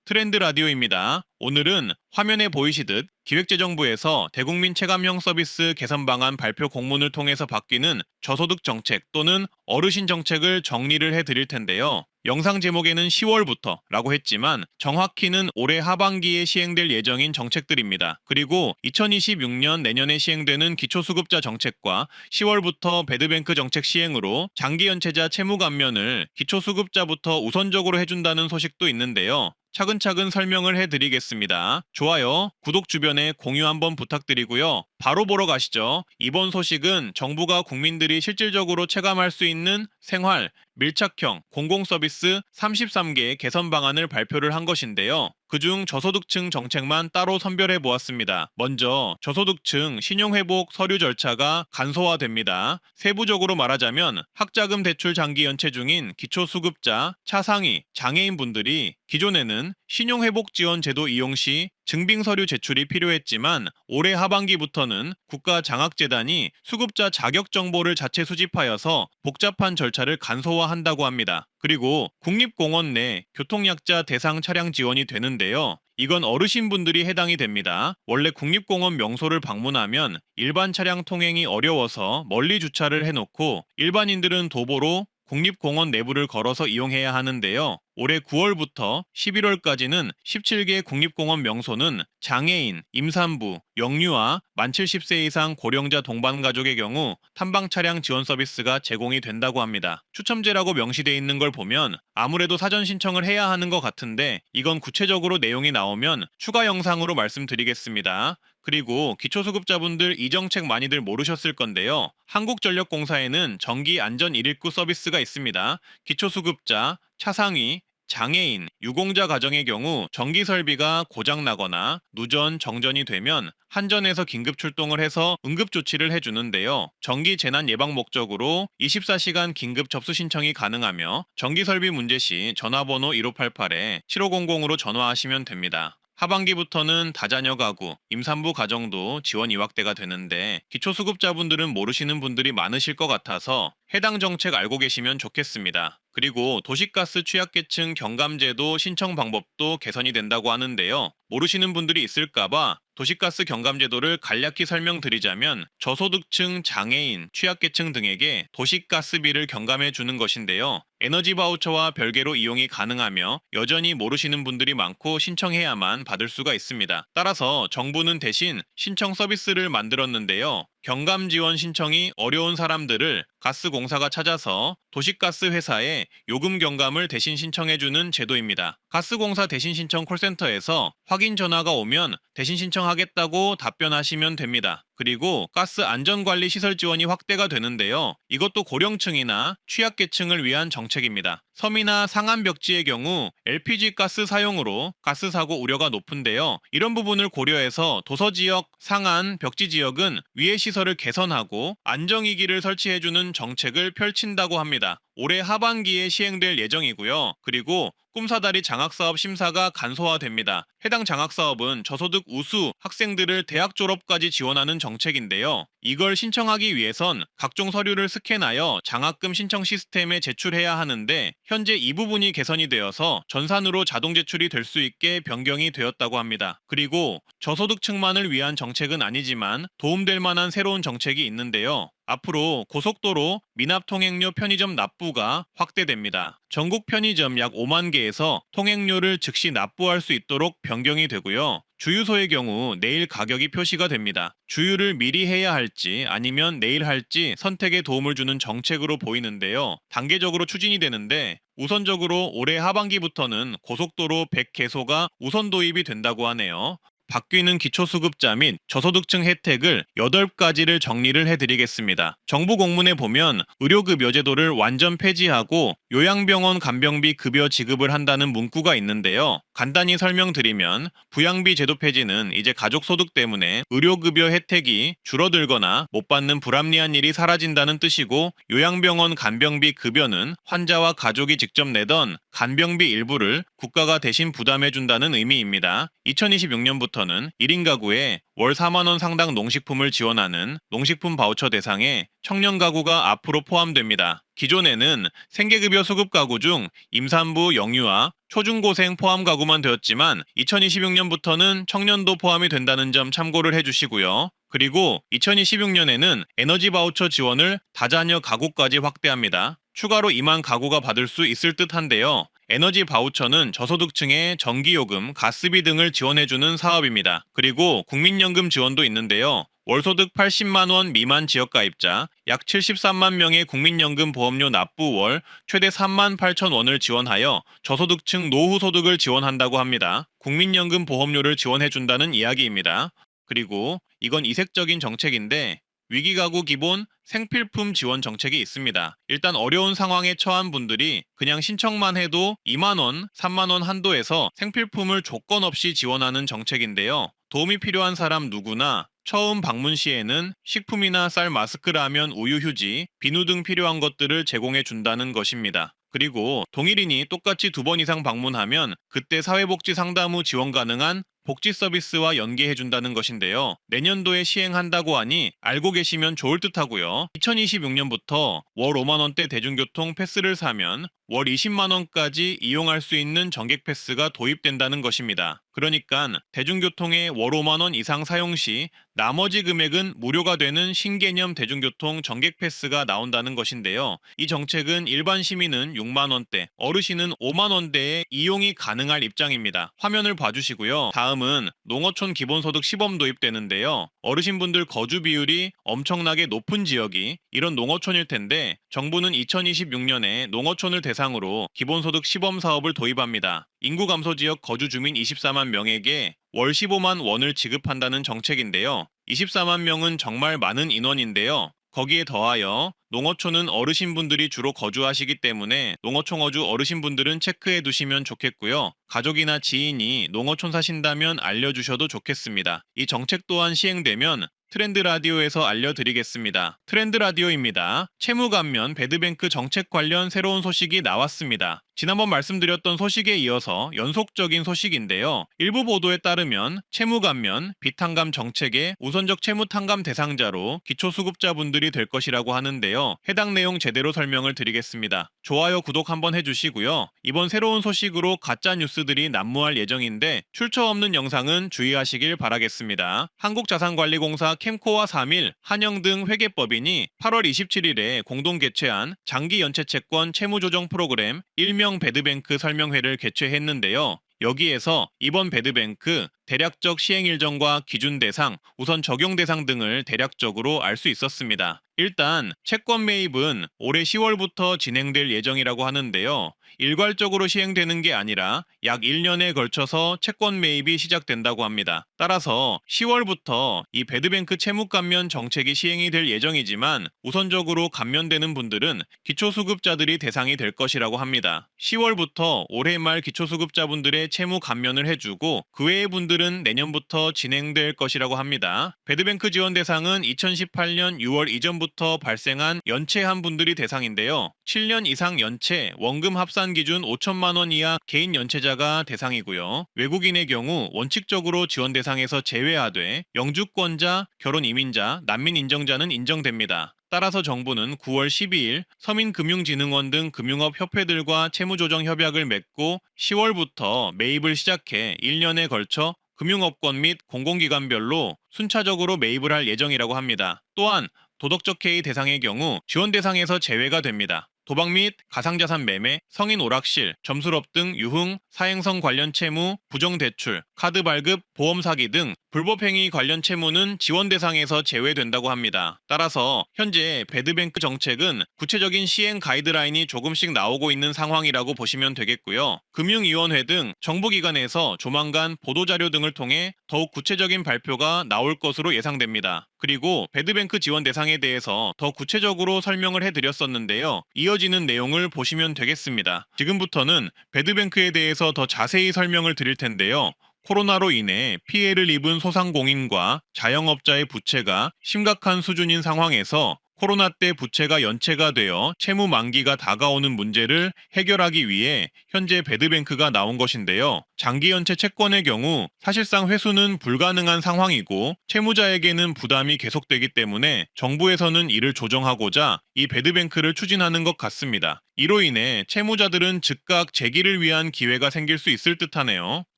트렌드 라디오입니다. 오늘은 화면에 보이시듯 기획재정부에서 대국민 체감형 서비스 개선 방안 발표 공문을 통해서 바뀌는 저소득 정책 또는 어르신 정책을 정리를 해드릴 텐데요. 영상 제목에는 10월부터 라고 했지만 정확히는 올해 하반기에 시행될 예정인 정책들입니다. 그리고 2026년 내년에 시행되는 기초수급자 정책과 10월부터 배드뱅크 정책 시행으로 장기연체자 채무 감면을 기초수급자부터 우선적으로 해준다는 소식도 있는데요. 차근차근 설명을 해드리겠습니다. 좋아요, 구독 주변에 공유 한번 부탁드리고요. 바로 보러 가시죠. 이번 소식은 정부가 국민들이 실질적으로 체감할 수 있는 생활, 밀착형, 공공서비스 33개의 개선 방안을 발표를 한 것인데요. 그중 저소득층 정책만 따로 선별해 보았습니다. 먼저 저소득층 신용회복 서류 절차가 간소화됩니다. 세부적으로 말하자면 학자금 대출 장기 연체 중인 기초수급자, 차상위, 장애인분들이 기존에는 신용회복지원 제도 이용 시 증빙 서류 제출이 필요했지만 올해 하반기부터는 국가장학재단이 수급자 자격 정보를 자체 수집하여서 복잡한 절차를 간소화한다고 합니다. 그리고 국립공원 내 교통약자 대상 차량 지원이 되는데요. 이건 어르신분들이 해당이 됩니다. 원래 국립공원 명소를 방문하면 일반 차량 통행이 어려워서 멀리 주차를 해놓고 일반인들은 도보로 국립공원 내부를 걸어서 이용해야 하는데요. 올해 9월부터 11월까지는 17개 국립공원 명소는 장애인, 임산부, 영유아, 만 70세 이상 고령자 동반 가족의 경우 탐방 차량 지원 서비스가 제공이 된다고 합니다. 추첨제라고 명시되어 있는 걸 보면 아무래도 사전 신청을 해야 하는 것 같은데 이건 구체적으로 내용이 나오면 추가 영상으로 말씀드리겠습니다. 그리고 기초수급자분들 이 정책 많이들 모르셨을 건데요. 한국전력공사에는 전기 안전 119 서비스가 있습니다. 기초수급자, 차상위, 장애인, 유공자 가정의 경우 전기 설비가 고장나거나 누전, 정전이 되면 한전에서 긴급 출동을 해서 응급 조치를 해주는데요. 전기 재난 예방 목적으로 24시간 긴급 접수 신청이 가능하며 전기 설비 문제 시 전화번호 1588-7500으로 전화하시면 됩니다. 하반기부터는 다자녀 가구, 임산부 가정도 지원이 확대가 되는데 기초수급자분들은 모르시는 분들이 많으실 것 같아서 해당 정책 알고 계시면 좋겠습니다. 그리고 도시가스 취약계층 경감제도 신청 방법도 개선이 된다고 하는데요. 모르시는 분들이 있을까봐 도시가스 경감제도를 간략히 설명드리자면 저소득층, 장애인, 취약계층 등에게 도시가스비를 경감해 주는 것인데요. 에너지 바우처와 별개로 이용이 가능하며 여전히 모르시는 분들이 많고 신청해야만 받을 수가 있습니다. 따라서 정부는 대신 신청 서비스를 만들었는데요. 경감 지원 신청이 어려운 사람들을 가스공사가 찾아서 도시가스 회사에 요금 경감을 대신 신청해주는 제도입니다. 가스공사 대신 신청 콜센터에서 확인 전화가 오면 대신 신청하겠다고 답변하시면 됩니다. 그리고 가스 안전관리 시설 지원이 확대가 되는데요. 이것도 고령층이나 취약계층을 위한 정책입니다. 섬이나 상한 벽지의 경우 LPG 가스 사용으로 가스 사고 우려가 높은데요. 이런 부분을 고려해서 도서지역, 상한, 벽지 지역은 위해 시설을 개선하고 안정이기를 설치해주는 정책을 펼친다고 합니다. 올해 하반기에 시행될 예정이고요. 그리고 꿈사다리 장학사업 심사가 간소화됩니다. 해당 장학사업은 저소득 우수 학생들을 대학 졸업까지 지원하는 정책인데요. 이걸 신청하기 위해선 각종 서류를 스캔하여 장학금 신청 시스템에 제출해야 하는데 현재 이 부분이 개선이 되어서 전산으로 자동 제출이 될 수 있게 변경이 되었다고 합니다. 그리고 저소득층만을 위한 정책은 아니지만 도움될 만한 새로운 정책이 있는데요. 앞으로 고속도로 미납 통행료 편의점 납부가 확대됩니다. 전국 편의점 약 5만 개에서 통행료를 즉시 납부할 수 있도록 변경이 되고요. 주유소의 경우 내일 가격이 표시가 됩니다. 주유를 미리 해야 할지 아니면 내일 할지 선택에 도움을 주는 정책으로 보이는데요. 단계적으로 추진이 되는데 우선적으로 올해 하반기부터는 고속도로 100개소가 우선 도입이 된다고 하네요. 바뀌는 기초수급자 및 저소득층 혜택을 8가지를 정리를 해드리겠습니다. 정부 공문에 보면 의료급여 제도를 완전 폐지하고 요양병원 간병비 급여 지급을 한다는 문구가 있는데요. 간단히 설명드리면 부양비 제도 폐지는 이제 가족 소득 때문에 의료급여 혜택이 줄어들거나 못 받는 불합리한 일이 사라진다는 뜻이고 요양병원 간병비 급여는 환자와 가족이 직접 내던 간병비 일부를 국가가 대신 부담해준다는 의미입니다. 2026년부터는 1인 가구에 월 4만원 상당 농식품을 지원하는 농식품 바우처 대상에 청년 가구가 앞으로 포함됩니다. 기존에는 생계급여 수급 가구 중 임산부, 영유아, 초중고생 포함 가구만 되었지만 2026년부터는 청년도 포함이 된다는 점 참고를 해주시고요. 그리고 2026년에는 에너지 바우처 지원을 다자녀 가구까지 확대합니다. 추가로 2만 가구가 받을 수 있을 듯한데요. 에너지 바우처는 저소득층에 전기요금, 가스비 등을 지원해주는 사업입니다. 그리고 국민연금 지원도 있는데요. 월소득 80만 원 미만 지역가입자, 약 73만 명의 국민연금 보험료 납부 월 최대 3만 8천 원을 지원하여 저소득층 노후소득을 지원한다고 합니다. 국민연금 보험료를 지원해준다는 이야기입니다. 그리고 이건 이색적인 정책인데 위기가구 기본 생필품 지원 정책이 있습니다. 일단 어려운 상황에 처한 분들이 그냥 신청만 해도 2만 원, 3만 원 한도에서 생필품을 조건 없이 지원하는 정책인데요. 도움이 필요한 사람 누구나 처음 방문 시에는 식품이나 쌀, 마스크, 라면, 우유, 휴지, 비누 등 필요한 것들을 제공해 준다는 것입니다. 그리고 동일인이 똑같이 2번 이상 방문하면 그때 사회복지 상담 후 지원 가능한 복지 서비스와 연계해준다는 것인데요. 내년도에 시행한다고 하니 알고 계시면 좋을 듯하고요. 2026년부터 월 5만원대 대중교통 패스를 사면 월 20만원까지 이용할 수 있는 정객 패스가 도입된다는 것입니다. 그러니까 대중교통에 월 5만원 이상 사용 시 나머지 금액은 무료가 되는 신개념 대중교통 정객 패스가 나온다는 것인데요. 이 정책은 일반 시민은 6만원대, 어르신은 5만원대에 이용이 가능할 입장입니다. 화면을 봐주시고요. 다음은 농어촌 기본소득 시범 도입되는데요. 어르신분들 거주 비율이 엄청나게 높은 지역이 이런 농어촌일 텐데 정부는 2026년에 농어촌을 대상으로 기본소득 시범 사업을 도입합니다. 인구 감소 지역 거주 주민 24만 명에게 월 15만 원을 지급한다는 정책인데요. 24만 명은 정말 많은 인원인데요. 거기에 더하여 농어촌은 어르신분들이 주로 거주하시기 때문에 농어촌 거주 어르신분들은 체크해 두시면 좋겠고요. 가족이나 지인이 농어촌 사신다면 알려주셔도 좋겠습니다. 이 정책 또한 시행되면 트렌드 라디오에서 알려드리겠습니다. 트렌드 라디오입니다. 채무 감면 배드뱅크 정책 관련 새로운 소식이 나왔습니다. 지난번 말씀드렸던 소식에 이어서 연속적인 소식인데요. 일부 보도에 따르면 채무 감면, 비탕감 정책의 우선적 채무 탕감 대상자로 기초수급자분들이 될 것이라고 하는데요. 해당 내용 제대로 설명을 드리겠습니다. 좋아요, 구독 한번 해주시고요. 이번 새로운 소식으로 가짜 뉴스들이 난무할 예정인데 출처 없는 영상은 주의하시길 바라겠습니다. 한국자산관리공사 캠코와 3일, 한영 등 회계법인이 8월 27일에 공동 개최한 장기 연체 채권 채무 조정 프로그램 일명 배드뱅크 설명회를 개최했는데요. 여기에서 이번 배드뱅크 대략적 시행 일정과 기준 대상, 우선 적용 대상 등을 대략적으로 알 수 있었습니다. 일단 채권 매입은 올해 10월부터 진행될 예정이라고 하는데요. 일괄적으로 시행되는 게 아니라 약 1년에 걸쳐서 채권 매입이 시작된다고 합니다. 따라서 10월부터 이 배드뱅크 채무 감면 정책이 시행이 될 예정이지만 우선적으로 감면되는 분들은 기초수급자들이 대상이 될 것이라고 합니다. 10월부터 올해 말 기초수급자분들의 채무 감면을 해주고 그 외의 분들은 내년부터 진행될 것이라고 합니다. 배드뱅크 지원 대상은 2018년 6월 이전부터 발생한 연체한 분들이 대상인데요. 7년 이상 연체, 원금 합산 기준 5천만 원 이하 개인 연체자가 대상이고요. 외국인의 경우 원칙적으로 지원 대상에서 제외하되 영주권자, 결혼 이민자, 난민 인정자는 인정됩니다. 따라서 정부는 9월 12일 서민금융진흥원 등 금융업 협회들과 채무조정 협약을 맺고 10월부터 매입을 시작해 1년에 걸쳐 금융업권 및 공공기관별로 순차적으로 매입을 할 예정이라고 합니다. 또한 도덕적 해이 대상의 경우 지원 대상에서 제외가 됩니다. 도박 및 가상자산 매매, 성인 오락실, 점수럽 등 유흥, 사행성 관련 채무, 부정대출, 카드 발급, 보험 사기 등 불법행위 관련 채무는 지원 대상에서 제외된다고 합니다. 따라서 현재 배드뱅크 정책은 구체적인 시행 가이드라인이 조금씩 나오고 있는 상황이라고 보시면 되겠고요. 금융위원회 등 정부기관에서 조만간 보도자료 등을 통해 더욱 구체적인 발표가 나올 것으로 예상됩니다. 그리고 배드뱅크 지원 대상에 대해서 더 구체적으로 설명을 해드렸었는데요. 이어지는 내용을 보시면 되겠습니다. 지금부터는 배드뱅크에 대해서 더 자세히 설명을 드릴 텐데요. 코로나로 인해 피해를 입은 소상공인과 자영업자의 부채가 심각한 수준인 상황에서 코로나 때 부채가 연체가 되어 채무 만기가 다가오는 문제를 해결하기 위해 현재 배드뱅크가 나온 것인데요. 장기 연체 채권의 경우 사실상 회수는 불가능한 상황이고 채무자에게는 부담이 계속되기 때문에 정부에서는 이를 조정하고자 이 배드뱅크를 추진하는 것 같습니다. 이로 인해 채무자들은 즉각 재기를 위한 기회가 생길 수 있을 듯하네요.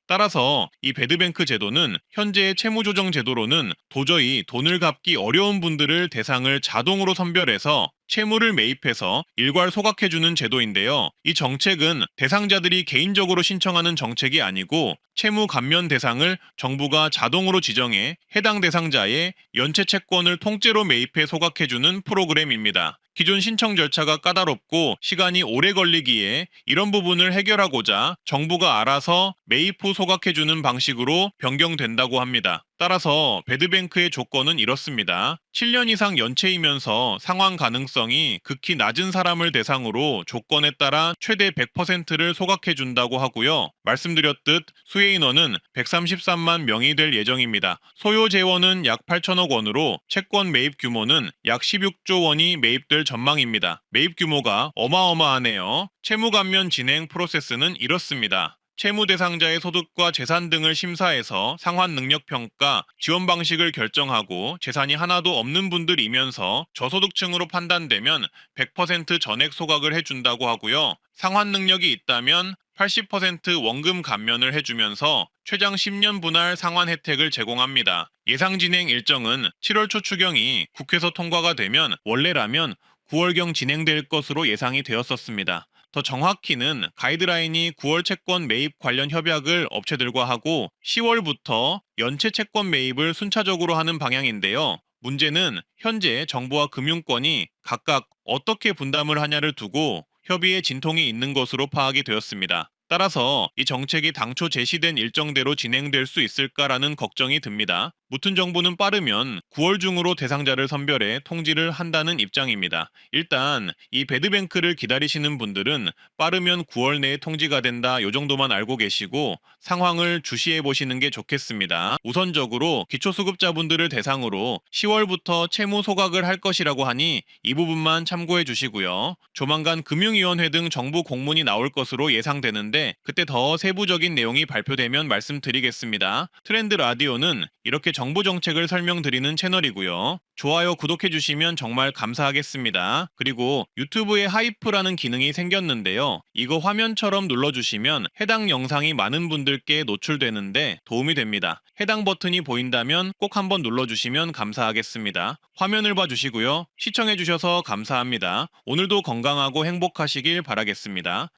따라서 이 배드뱅크 제도는 현재의 채무조정 제도로는 도저히 돈을 갚기 어려운 분들을 대상을 자동으로 선별해서 채무를 매입해서 일괄 소각해주는 제도인데요. 이 정책은 대상자들이 개인적으로 신청하는 정책이 아니고 채무 감면 대상을 정부가 자동으로 지정해 해당 대상자의 연체 채권을 통째로 매입해 소각해주는 프로그램입니다. 기존 신청 절차가 까다롭고 시간이 오래 걸리기에 이런 부분을 해결하고자 정부가 알아서 매입 후 소각해주는 방식으로 변경된다고 합니다. 따라서 배드뱅크의 조건은 이렇습니다. 7년 이상 연체이면서 상환 가능성이 극히 낮은 사람을 대상으로 조건에 따라 최대 100%를 소각해준다고 하고요. 말씀드렸듯 수혜 인원은 133만 명이 될 예정입니다. 소요 재원은 약 8천억 원으로 채권 매입 규모는 약 16조 원이 매입될 전망입니다. 매입 규모가 어마어마하네요. 채무 감면 진행 프로세스는 이렇습니다. 채무 대상자의 소득과 재산 등을 심사해서 상환 능력 평가, 지원 방식을 결정하고 재산이 하나도 없는 분들이면서 저소득층으로 판단되면 100% 전액 소각을 해준다고 하고요. 상환 능력이 있다면 80% 원금 감면을 해주면서 최장 10년 분할 상환 혜택을 제공합니다. 예상 진행 일정은 7월 초 추경이 국회에서 통과가 되면 원래라면 9월경 진행될 것으로 예상이 되었었습니다. 더 정확히는 가이드라인이 9월 채권 매입 관련 협약을 업체들과 하고 10월부터 연체 채권 매입을 순차적으로 하는 방향인데요. 문제는 현재 정부와 금융권이 각각 어떻게 분담을 하냐를 두고 협의에 진통이 있는 것으로 파악이 되었습니다. 따라서 이 정책이 당초 제시된 일정대로 진행될 수 있을까라는 걱정이 듭니다. 무튼 정부는 빠르면 9월 중으로 대상자를 선별해 통지를 한다는 입장입니다. 일단 이 배드뱅크를 기다리시는 분들은 빠르면 9월 내에 통지가 된다 요 정도만 알고 계시고 상황을 주시해 보시는 게 좋겠습니다. 우선적으로 기초수급자분들을 대상으로 10월부터 채무 소각을 할 것이라고 하니 이 부분만 참고해 주시고요. 조만간 금융위원회 등 정부 공문이 나올 것으로 예상되는데 그때 더 세부적인 내용이 발표되면 말씀드리겠습니다. 트렌드 라디오는 이렇게 정부 정책을 설명드리는 채널이고요. 좋아요, 구독해주시면 정말 감사하겠습니다. 그리고 유튜브에 하이프라는 기능이 생겼는데요. 이거 화면처럼 눌러주시면 해당 영상이 많은 분들께 노출되는데 도움이 됩니다. 해당 버튼이 보인다면 꼭 한번 눌러주시면 감사하겠습니다. 화면을 봐주시고요. 시청해주셔서 감사합니다. 오늘도 건강하고 행복하시길 바라겠습니다.